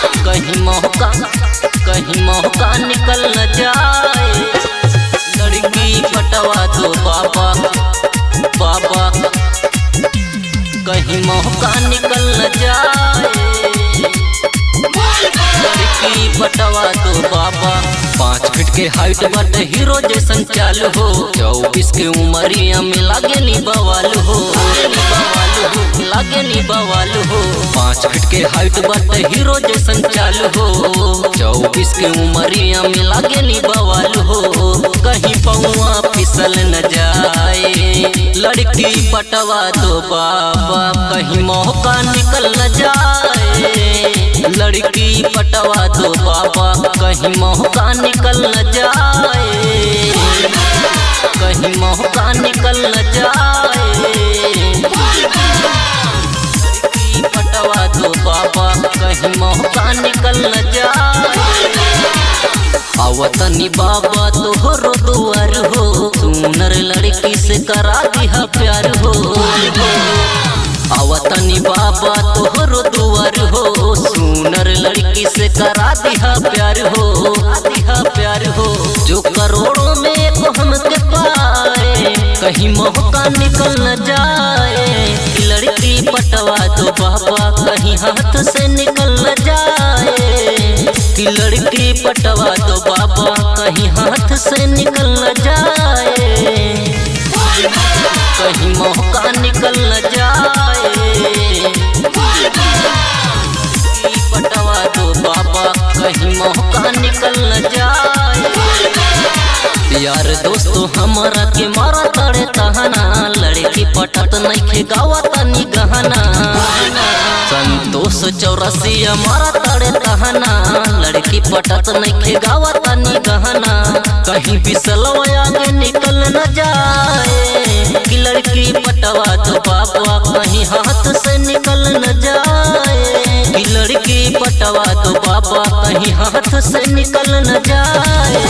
कहीं मौका निकल न जाए। लड़की पटवा दो बाबा बाबा, कहीं मौका निकल न जाए। लड़की पटवा दो बाबा। 5 फीट के हाइट बाटे हीरो जैसन चाल हो। 24 के उमरिया में लागे नी बवाल हो, लागे नी बवाल हो। 5 फीट के हाइट बाटे हीरो जैसन चाल हो। 24 के उमरिया में लागे नी बवाल हो। कहीं पौआ फिसल न जाए। लड़की पटवा दो बाबा, कहीं मौका निकल न जाए। लड़की पटवा दो बाबा, कहीं मौका निकल न जाए। कहीं मौका निकल न जाए। लड़की पटवा दो बाबा, कहीं मौका निकल न जाए। आवतनी बाबा तोहरो दुआर हो। सुनर लड़की से करा दिहा प्यार हो। आवतनी बाबा तोहरो दुआर हो। सुनर लड़की से करा दिहा प्यार हो, दिहा प्यार हो। जो करोड़ों में एक हमके पाए, कहीं मौका निकल न जाए। लड़की पटवा दो बाबा, कहीं हाथ से निकल न जाए। कि लड़की पटवा दो बाबा, कहीं हाथ से निकल न जाए। कहीं मौका निकल न जाए। पटवा दो बाबा, कहीं मौका निकल न जाए। यार दोस्तों हमारा के मारा तड़े तहना। लड़की पटत नइखे गावा तनी गहना। संतोष 84 मारा तड़े तहना। लड़की पटत नइखे गावा तनी गहना। कहीं बिसलवा आगे निकल न जाए। कि लड़की पटवा दो बाबा, कहीं हाथ से निकल न जाए। कि लड़की पटवा दो बाबा, कहीं हाथ से निकल न जाए।